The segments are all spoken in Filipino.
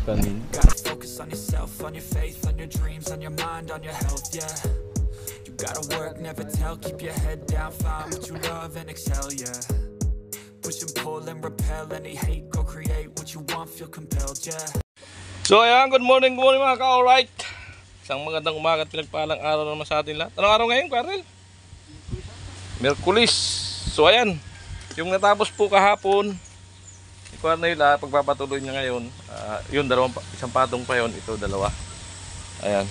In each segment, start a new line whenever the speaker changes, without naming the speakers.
Kanin.
Gotta focus on yourself, on your faith, on your dreams, on your mind, on your health, yeah. You gotta work, never tell, keep your head down, find what you love and excel, yeah. Push and pull and repel any hate, go create what you want, feel compelled, yeah.
So ayan, good morning mga ka-alright. Isang magandang umaga at pinagpalang araw naman sa atin lahat. Anong araw ngayon, Quarel? Miyerkules. So ayan, yung natapos po kahapon si Quarel, pagpapatuloy niya ngayon, yun, isang patong pa yun, ito dalawa. Ayan.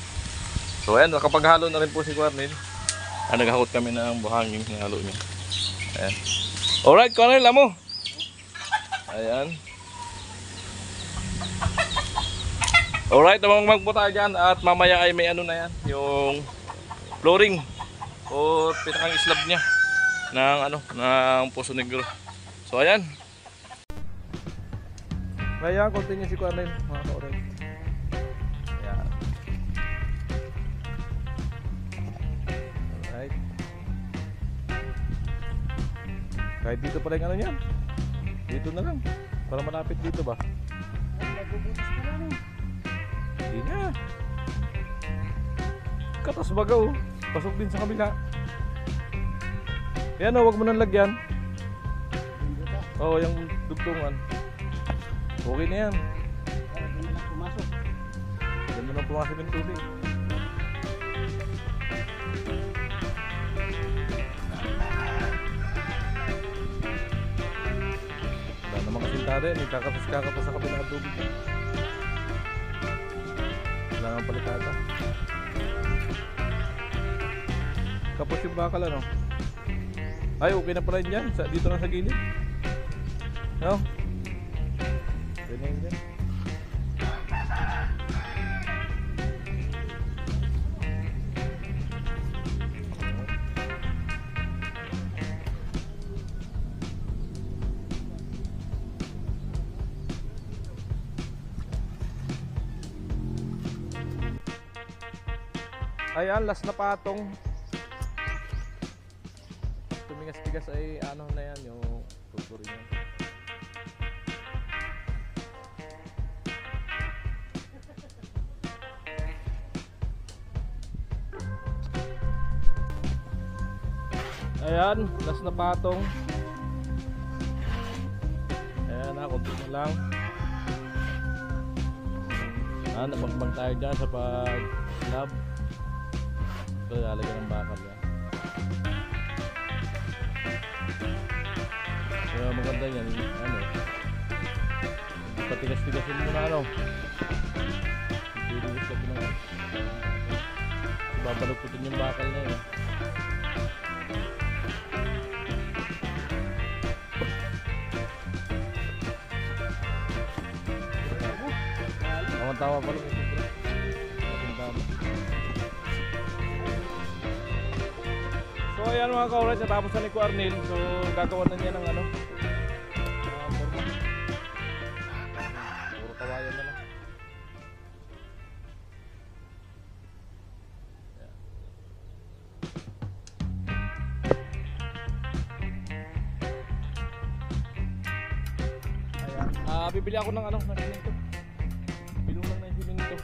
So ayan, nakapaghalo na rin po si Quarel. Naghakot kami ng buhangin ng halo niya. Ayan. Alright, Quarel, amo. Ayan. Alright, magpo tayo dyan at mamaya ay may ano na yan, yung flooring o pinakang slab niya ng Poso Negro. So ayan. Kaya continue si Quarel, mga ka-alright. Ayan. Alright. Kahit dito pala yung ano niyan. Dito na lang. Para malapit dito ba? Hindi na. Katas bagaw. Pasok din sa kabila. Yan o, huwag mo nang lagyan. Oo, yung dugtungan. Okay na yan. Ganda na pumasok yung tubig. Wala namang kasintado yan. Kakapas sa kabila ng tubig. Kailangan palitada. Kapos yung bakal ano. Ay, okay na pala yan. Dito lang sa gilid. No? Okay na yun. Ayan, last na patong. Tumigas-tigas ay ano na yan, yung tuturin yan. Ayan, last na patong. Ayan na, konti na lang. Nabagbang tayo dyan sa pag-slab. Ito, lalagyan ng bakal yan. Kaya maganda yan, ano, patigas-tigasin mo na ano. Tigas lang na. Babalagputin yung bakal na yun. Tawa pa lang ito. So ayan mga ka-alright, natapos na ni Quarel. So gagawa na niya ng ano, forma. Puro kawayan na lang. Ayan. Bibili ako ng ano, ng simento. Bilong lang na yung simento.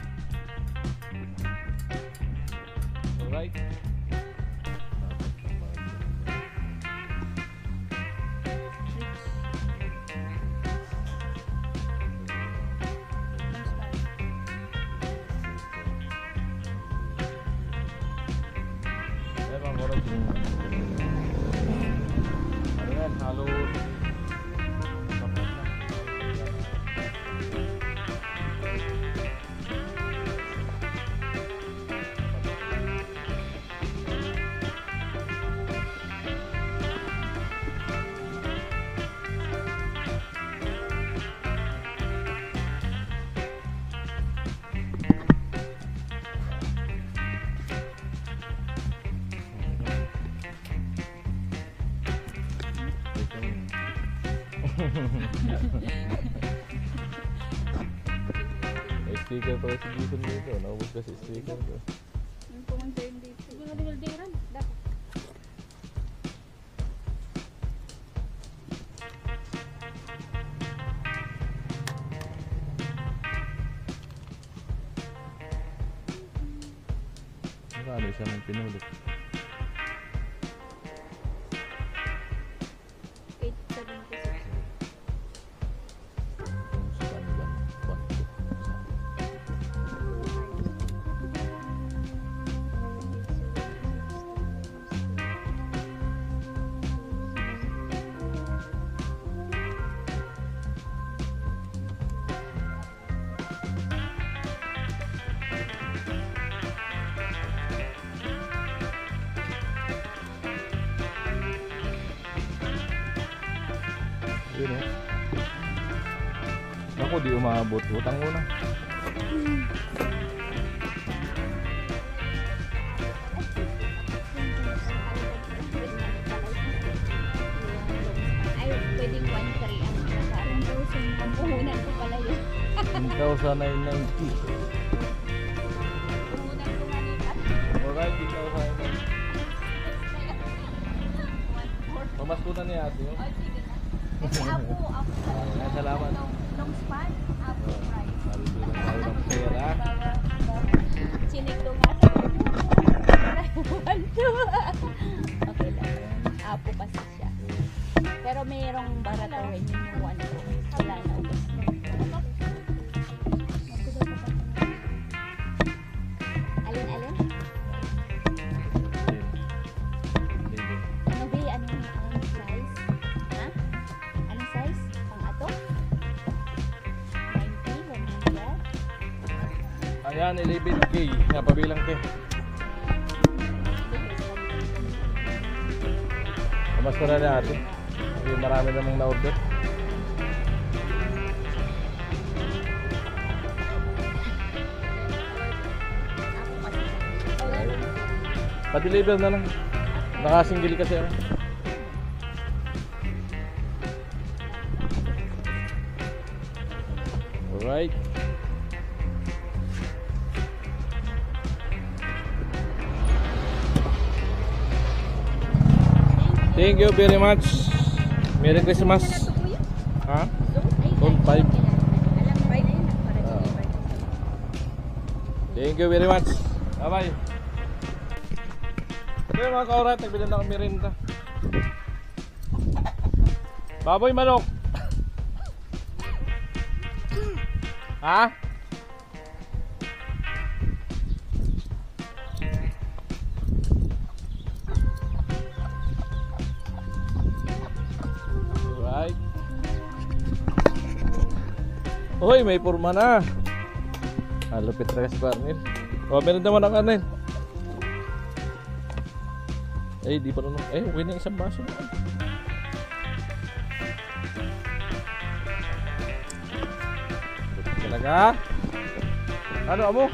Alright. Ayan mga korot yung ano yan, halo. May sticker pa si Jason dito. Naubos kasi sticker ko.
Yung pumunta yun dito. Siguro dinaldiran. Dapat.
Magkano isa mong pinulot?
876.
Sa kanilang bangko. Yun o. Ako di umabot. Utang muna.
Ay, pwedeng 1,300 ang kasarang 1,000. Ang puhunan ko pala yun.
10,990.
Puhunan ko manikat.
Alright, 10,990.
1,400.
Pamasko na ni ate yun.
Oh, sige na. Kasi apo
Ayan, salamat.
long span, apo price.
Sabi ko lang tayo ng pera.
Sinigdo nga sa okay lang. Apo kasi siya. Pero mayroong baratuhin yung 1 ko. Wala na ubos. Alin-alin? Ano ba? Anong size? Ha? Anong size? Pang ato? 90? 100?
Ayan, 11K. Napabilang ke. Pamasko na ni ate. Kasi marami namang na-order. Pa-deliver na lang. Nakasinggil kasi ako. Alright. Thank you very much. Merry Christmas. Ha? Gold 5. Thank you very much. Bye-bye. Okay mga kaurat, nagbili na kami merinda. Baboy manok. Ha? Right. Hoy, may purma na. Lupit tres barnil. Oh, meron naman ang kanin. Di pa naman. Uwi na isang baso na. Lupit talaga. Ano amo?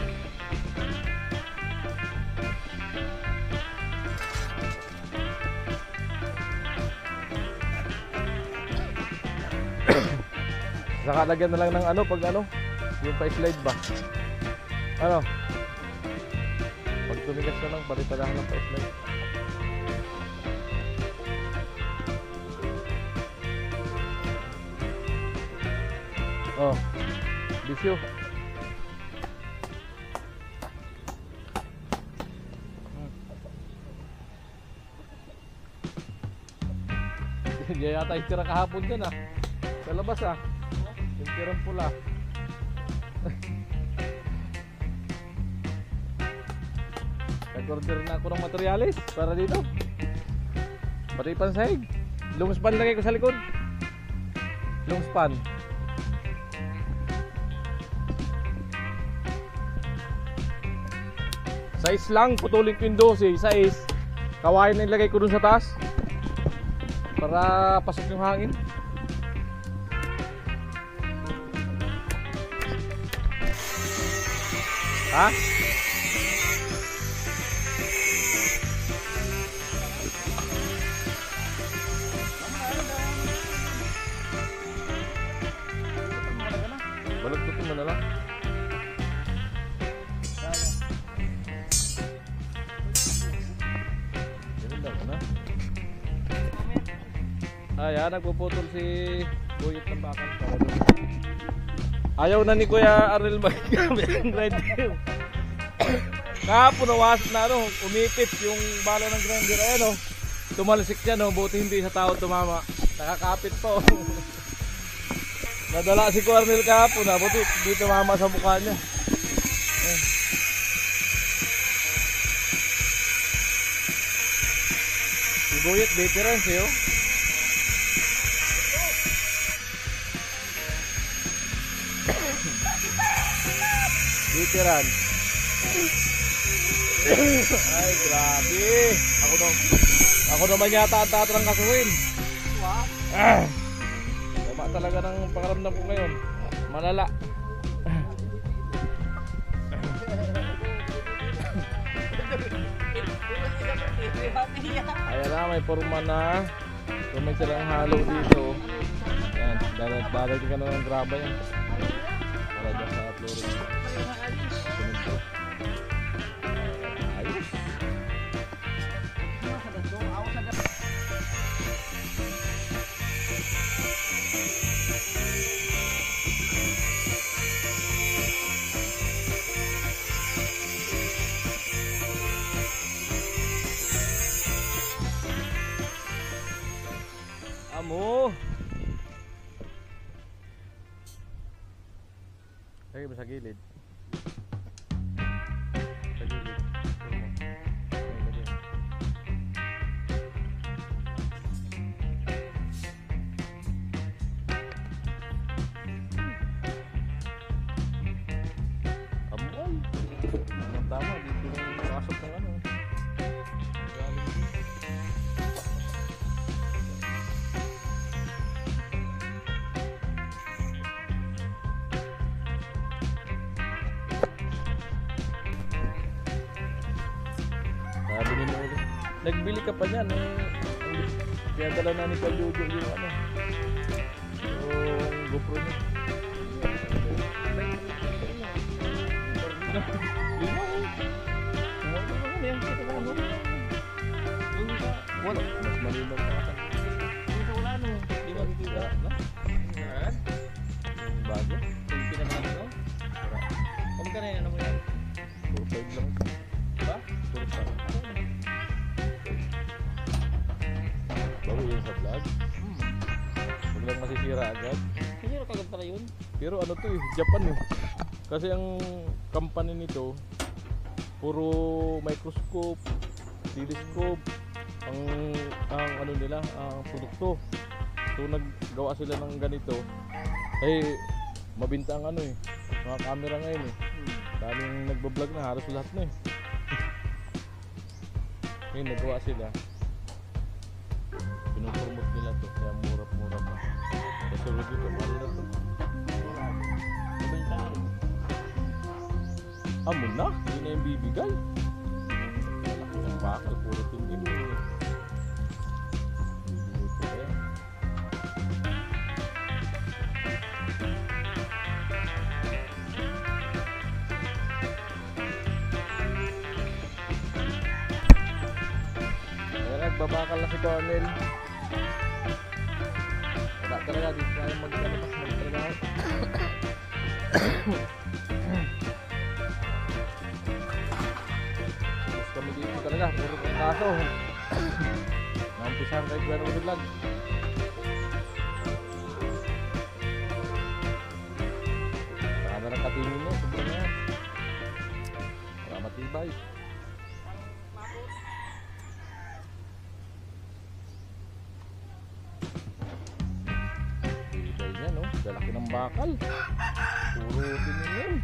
Saka lagyan na lang ng ano pag ano, yung pa-slide ba? Ano? Pag tumigas na lang, palitadahan ng pa-slide. Oh, bisyo. Hindi yata yung tira kahapon dyan ah. Sa labas ah. Yung tirang pula. Nag-order na ako ng materialis para dito. Pati pansahig. Long span lagay ko sa likod. Long span. Size lang, putulin ko yung 12. Size. Kawain na ilagay ko dun sa taas. Para pasok yung hangin. Ha? Balagtutin mo na lang. Ganun lang na. Ayan, nagpuputol si Buyot ng bakal para doon. Ayaw na ni Kuya Arnel magkamit ng red. Kahapon nawas na umipit yung bala ng grinder. Ayan tumalsik yan buti hindi sa tao tumama. Nakakapit po. Nadala si Cornel kahapon buti hindi tumama sa mukha niya. Ayan. Sibuyat veteran siyo. Veteran. Ay, grabe. Ako naman yata ang tatrang kasuhin. Tama talaga ng pakaramdam ko ngayon. Malala. Ayan na, may forma na. Kung may silang halo dito. Ayan, darating ka na ng graba yan. Para dyan sa flooring. Ayos. Amo. Lagi ba sa gilid? Sa gilid. Amo. Tama, dito yung pasok ng ano. Sabi ni Molo, nagbili ka pa niyan kaya dala na ni Kaljujo yung ano yung GoPro niya. Wala, mas malinaw na ka. Di ba dito na? Yung bago? Yung pinamahal ko? Kung ka na yan, ano mo yan? 4.5 lang. Ba? 4.5. Bago yun sa vlog. Huwag lang masisira agad.
Hindi na kagad pala yun.
Pero ano to Japan Kasi ang company nito puro microscope, telescope ang ano nila, ang produkto. So naggawa sila ng ganito. Mabinta ang mga camera ngayon Daming nagbablog na halos lahat na Ngayon nagawa sila. Pinupromote nila to kaya mura-mura pa. Kasunod dito, mahal na to. Amo na, hindi na yung bibigay. Malaki ng bakal, puro tingin mo nagbabakal na si Cornel. Wala talaga, di tayo maglalabas magtrabaho. Tapos kami dito talaga, puro kong kaso. Naumpisahan kahit gano'n vlog. Saka na lang katingin mo, sobrang na yan. Para matibay. Lalaki ng bakal. Puro tingin.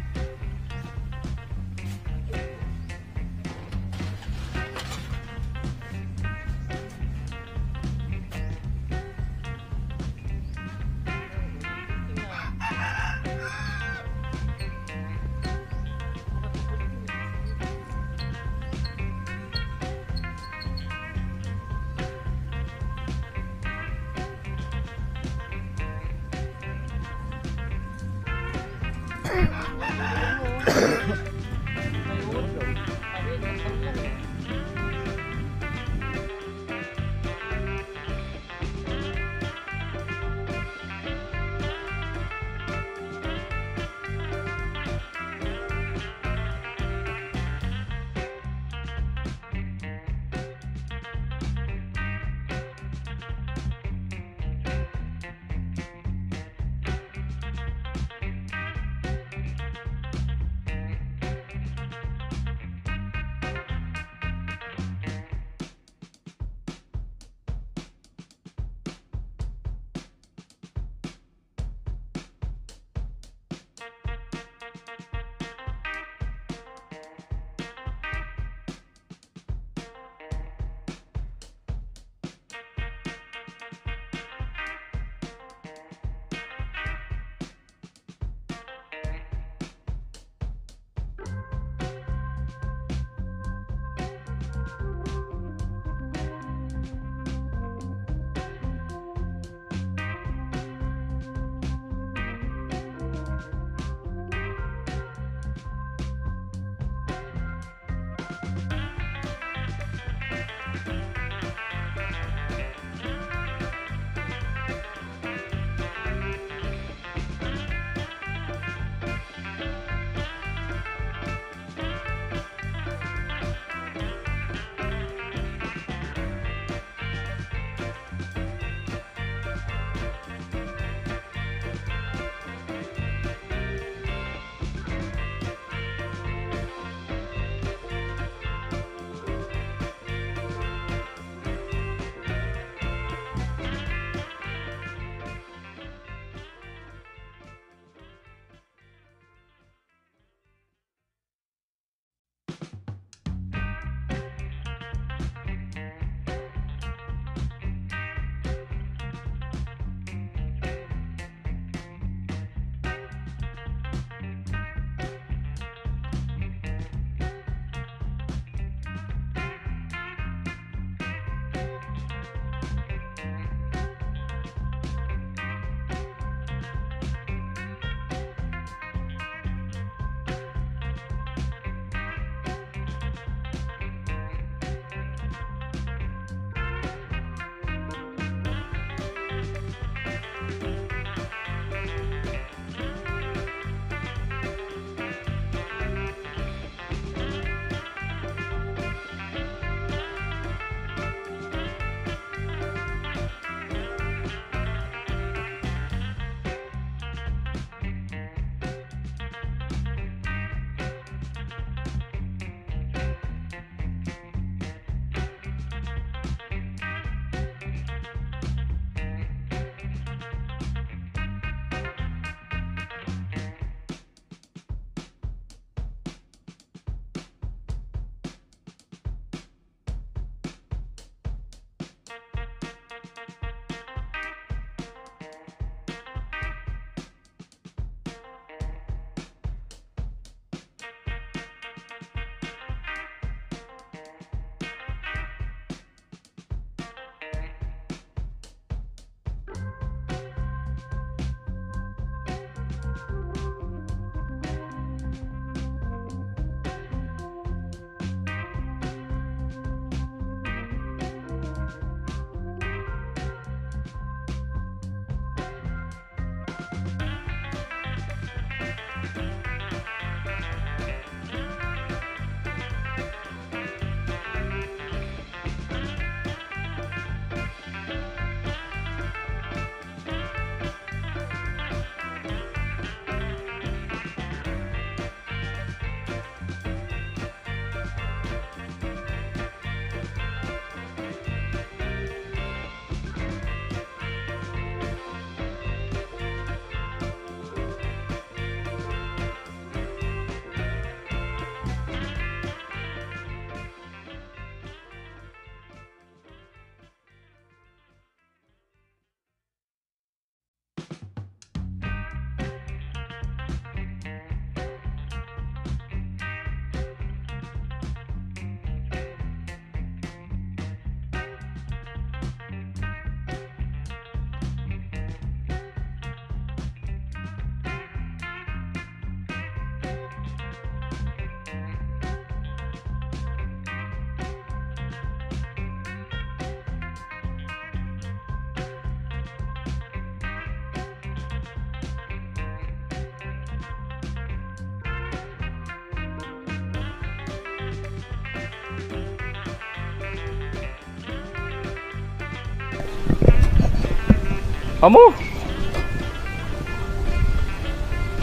Amo!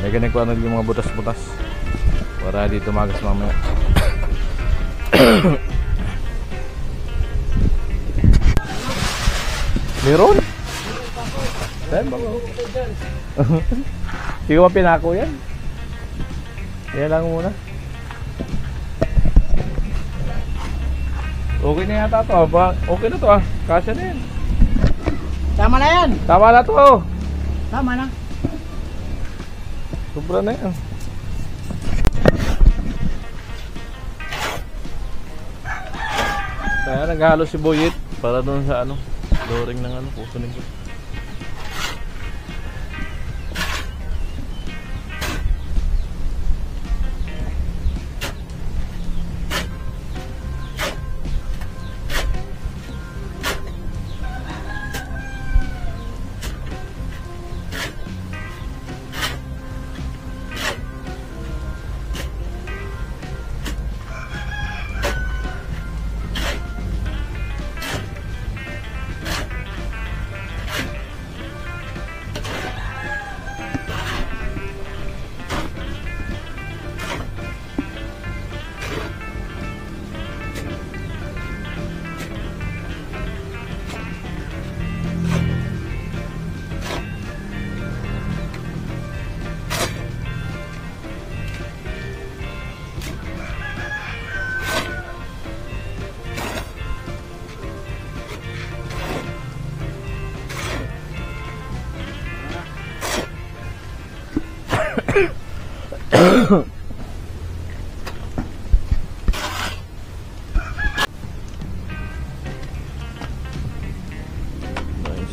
May ganun ko ano yung mga butas-butas para dito magas mamaya. Meron? Saan ba? Hindi ko mapinako yan. Yan lang muna. Okay na yata to. Okay na to ah. Kasya na yan.
Tama na yan.
Tama na to.
Tama na.
Sobra na yan. Kaya naghalo si Boyet para doon sa ano, flooring ng ano, kukunin ko.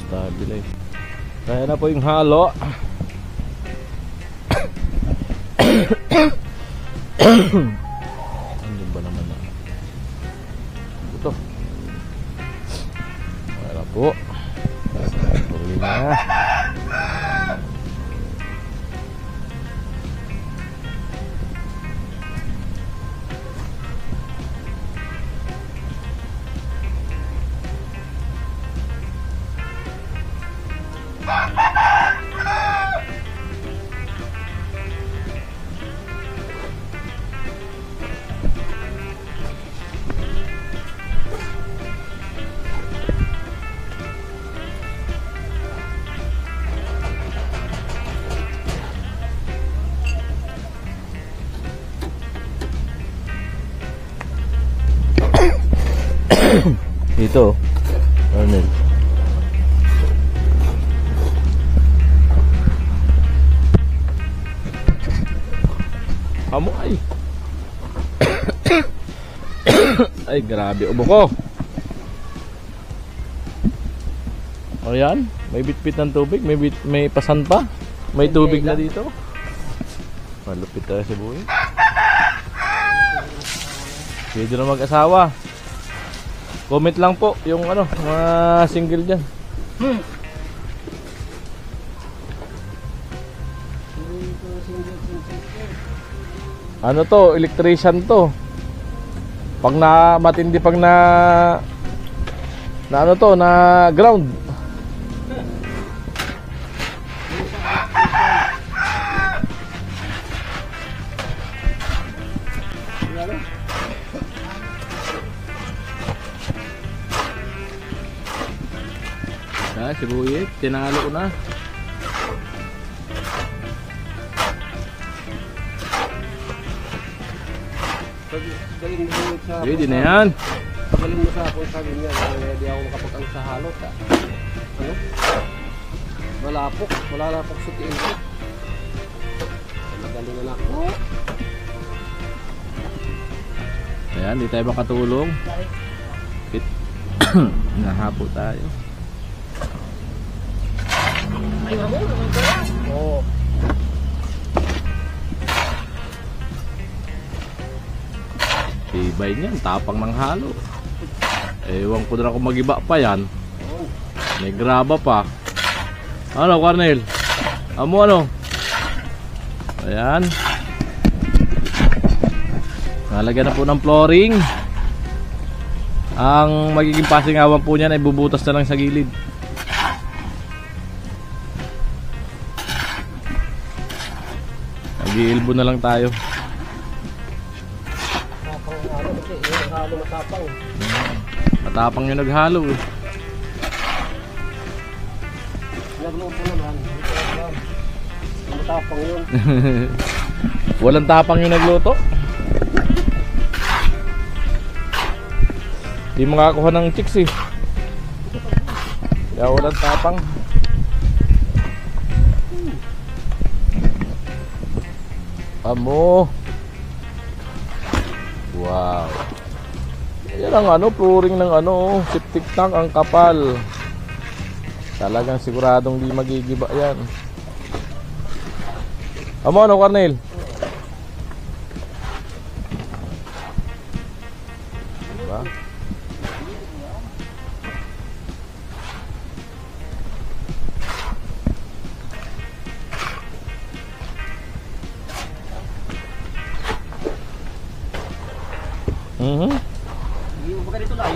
Stabilize. Kaya na po yung halo. Ano ba naman na? Ito. Kaya po. Tuloy na. Ito, Arnel. Amo ay. Ay, grabe ubo ko. Ayan, may bitbit ng tubig, may pasan pa. May tubig na dito. Malupit tayo si Buhay. Pwede na mag-asawa. Comment lang po yung ano, mga single dyan. Ano to, electrician to. Pag na matindi, pag na ano to, na ground. Si Buyet, tinalo ko na. Pwede na yan.
Pagaling mo sa ako, sabi niya, hindi ako makapag-ano sa halot. Ano? Malalapok sa tiin ko. Magaling na ako.
Ayan, di tayo makatulong. Nahapo tayo.
Oo.
Tibay niyan, tapang ng halo. Ewan ko na kung mag-iba pa yan. May graba pa. Ano, Cornel? Amo ano? Ayan. Nalagyan na po ng flooring. Ang magiging pasingawan po niyan ay bubutas na lang sa gilid. Mag-iilbo na lang tayo.
Tapang ano kasi, yung halo matapang.
Matapang yung naghalo eh.
Nagluto naman. Ito naman. Matapang yun.
Walang tapang yung nagluto. Di makakuha ng chicks eh. Kaya walang tapang. Amo. Wow. Yan ang ano, flooring ng ano, septic tank ang kapal. Talagang siguradong di magigiba yan. Amo ano, Cornel? Diba?
Hindi mo ba ganito lang?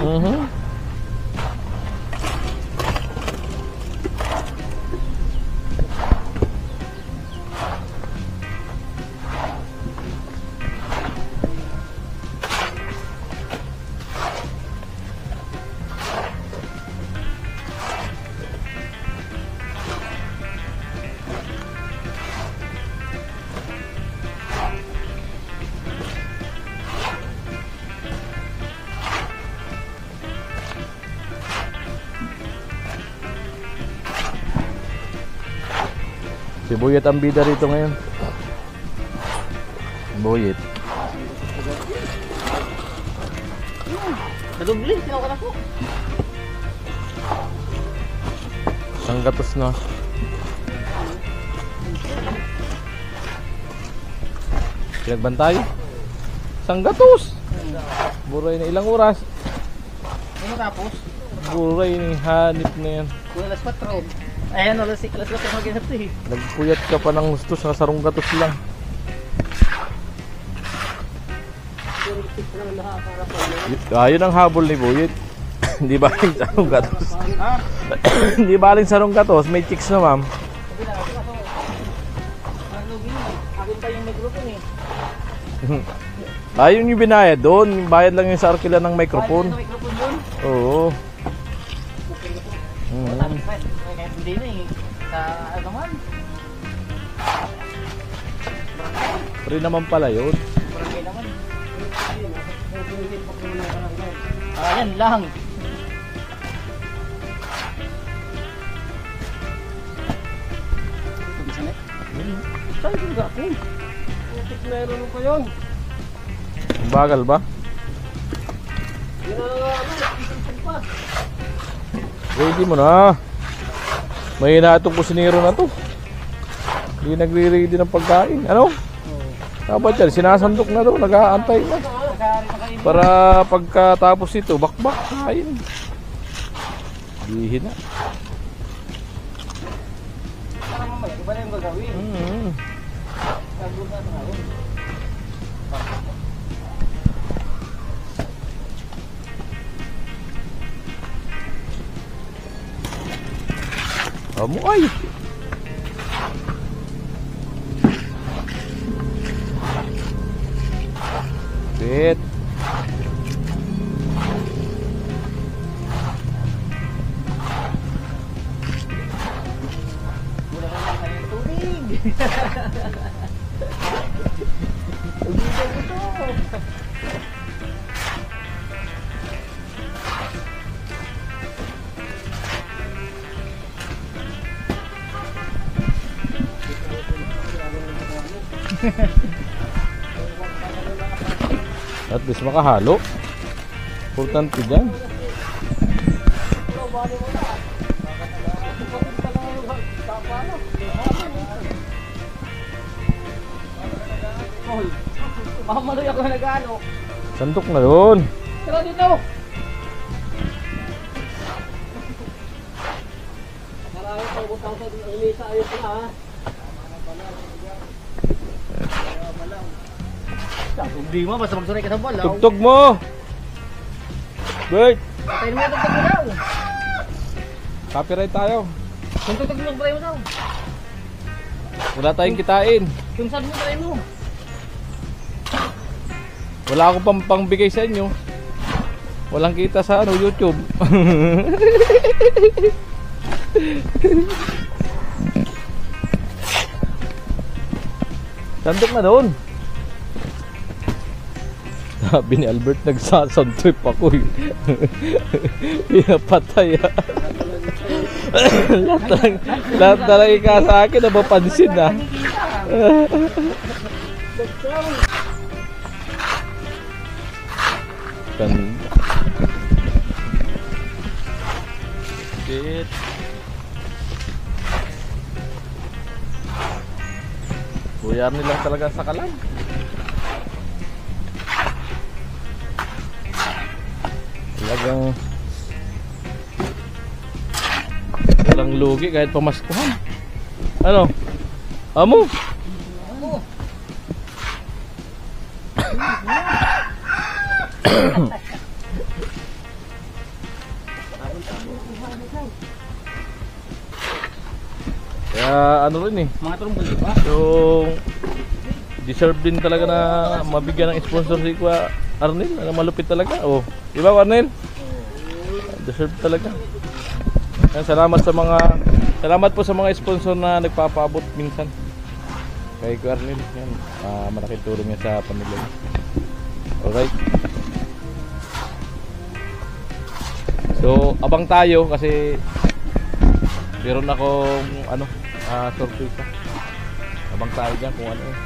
Si Boyet ang bida rito ngayon. Boyet.
Nadubli, sinaw ka na po.
Isang gatos na. Pinagbantay. Isang gatos. Buray na ilang oras.
Ano tapos?
Buray ni hanip na yan.
Kung alas 4. Ayan, alas 4 mag-inap to eh.
Nagpuyat ka pa ng gusto sa sarong gatos lang. Yun ang habol ni Boyet. Hindi baling sarong gatos. Hindi baling sarong gatos. May chicks na ma'am.
Akin pa yung magrupo eh.
Ayun yung binayad doon. Yung bayad lang yung sa arkila ng microphone.
Microphone doon?
Oo.
Hindi na eh. Sa ano man?
Free naman pala yun.
Barangay naman. Ayan lang. Saan yung gapo? Putik meron ko yun.
Bagal ba? Ready mo na. May inaatong kusinero na to. Hindi nagre-ready ng pagkain. Ano? Dapat yan, sinasandok na daw, nag-aantay na. Para pagkatapos ito, bakbak, kain. Dihin na.
Iba na yung gagawin. Sagot na ito ngayon.
Amo ay. Sit.
Wala ka na kayong tubig.
At least makahalo. Importante dyan.
Mamaloy ako na nag-ano.
Santok na doon.
Tara dito! Maraming pagbutan sa umisa. Ayos na ha. Hindi mo, basta magsuray ka sa balaw.
Tugtog mo. Wait.
Patayin mo yung tugtog mo daw.
Copyright tayo.
Kung tugtog mo, patayin mo daw.
Wala tayong kitain.
Kung saan mo try mo?
Wala akong pangbigay sa inyo. Walang kita sa ano, YouTube. Sandok na doon. Sabi ni Albert, nagsasound trip ako eh. Pinapatay ah. Lahat na lang ika sa akin na mapansin ah. Ganda. Shit. Buyar nila talaga sa kalan. Talagang walang lugi kahit pamaskuhan. Ano? Amo? Kaya ano rin eh,
Mga turumbol di ba?
yung deserve din talaga na mabigyan ng sponsor si Kuya Arnel. Ano, malupit talaga. Oh, di ba Arnel? Deserve talaga. Yan, salamat po sa mga sponsor na nagpapaabot minsan kay Kuya Arnel. Yan, malaking tulong niya sa pamilya niya. Alright. So, abang tayo kasi meron akong ano, surprise. Abang tayo dyan kung ano eh.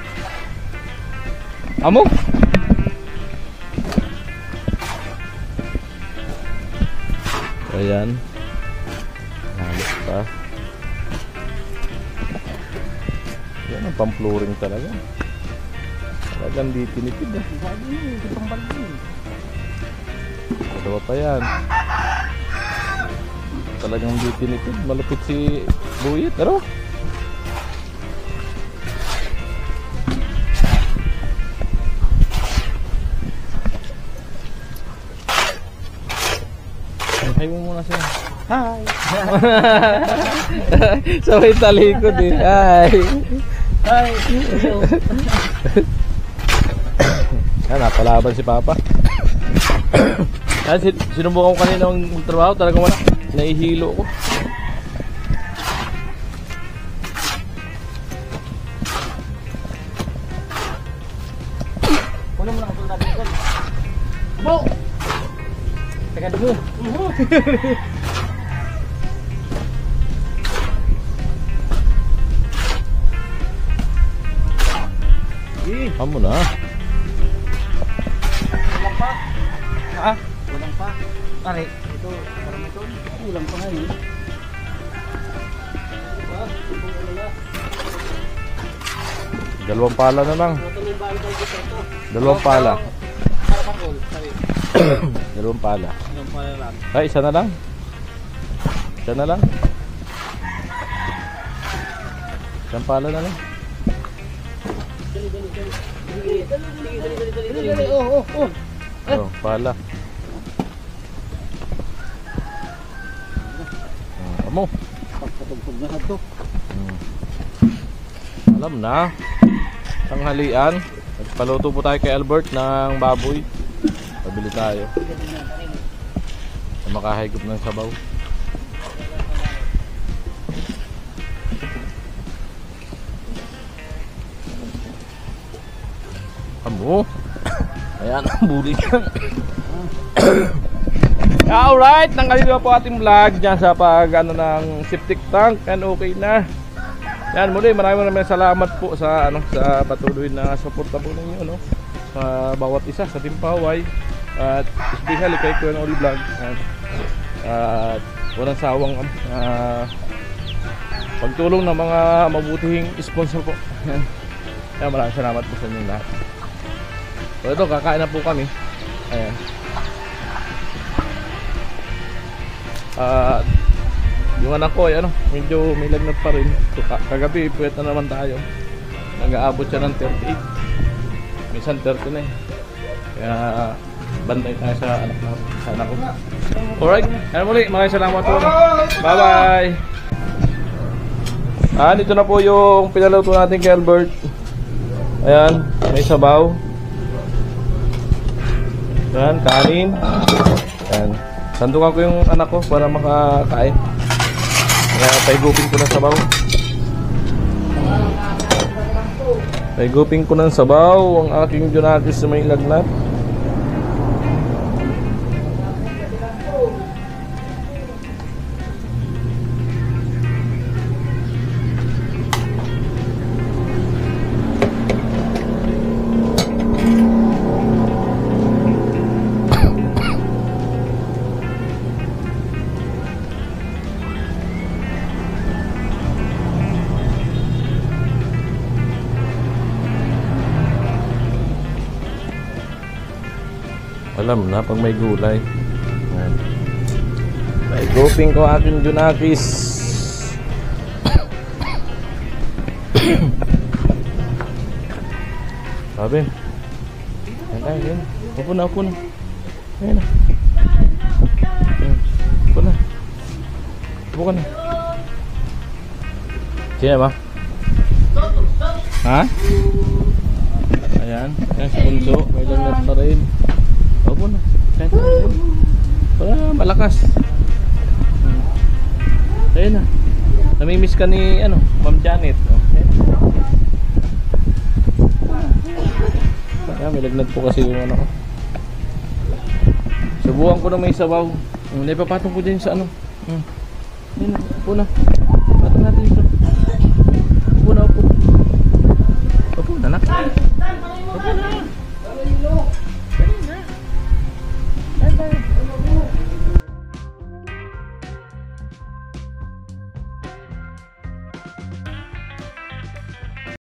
Amo? Ayan. Halos pa. Yan ang pang-flooring talaga. Talagang di tinipid eh. Dalawa pa yan. Talagang di tinipid. Malupit si Buyit. Pero hi mo muna siya. Hi. Sabay talikod eh. Hi.
Hi.
Yan, napalaban si Papa. Yan, sinubukan ko kanina ng trabaho. Talagang wala. Nahihilo ko.
Kunin mo lang ang tulad dito. Mo! Teka mo.
Amo na.
Walang pa.
Ha?
Walang pa. Pare, ito, parang ito. Ulang pa nga yun.
Dalawang pala na lang. Dalawang pala. Dalawang pala. Ay, isa na lang. Isa na lang. Isang pala na lang. Oh, pala. Amo.
Pagpatugtog na ito.
Alam na. Tanghalian. Nagpaluto po tayo kay Albert ng baboy. Pabili tayo. Na makahigop ng sabaw. Amo. Ayan ang bulikan. Alright, nanggalila po ating vlog dyan sa pag ano ng septic tank, and okay na. Yan, muli maraming salamat po sa ano, sa patuloy na suporta po ninyo, no, sa bawat isa sa Team Paway, at especially kay Kuya Noli Vlog. At walang sawang pagtulong ng mga mabutihing sponsor po. Yan, maraming salamat po sa inyo lahat. So ito, kakain na po kami. Ayan. Yung anak ko ay ano, medyo may lagnat pa rin. So, kagabi puwet na naman tayo. Nag-aabot siya ng 38. Minsan 30 na eh. Kaya bantay tayo sa anak ko. Alright, kaya muli, maraming salamat po. Bye bye. Dito na po yung pinaluto natin kay Albert. Ayan, may sabaw. Ayan, kanin. Ayan. Sandukan ko yung anak ko para makakain. Kaya paigupin ko ng sabaw. Paigupin ko ng sabaw ang aking Junakis na may lagnat. Alam na pag may gulay. Ayan. Paigupin ko aking Junakis. Sabi. Ayan. Upo na. Ayan na. Upo na. Upo ka na. Sino ba? Ha? Ayan. Ayan si Bunso. May lagnat na rin. Opo na. Kahit na rin. Para malakas. Ayan na. Namimiss ka ni Ma'am Janet. Ayan na. Ayan, may lagnat po kasi yung ko. Subukan ko na may sabaw. Naipapatong ko din sa Ayan na. Upo na.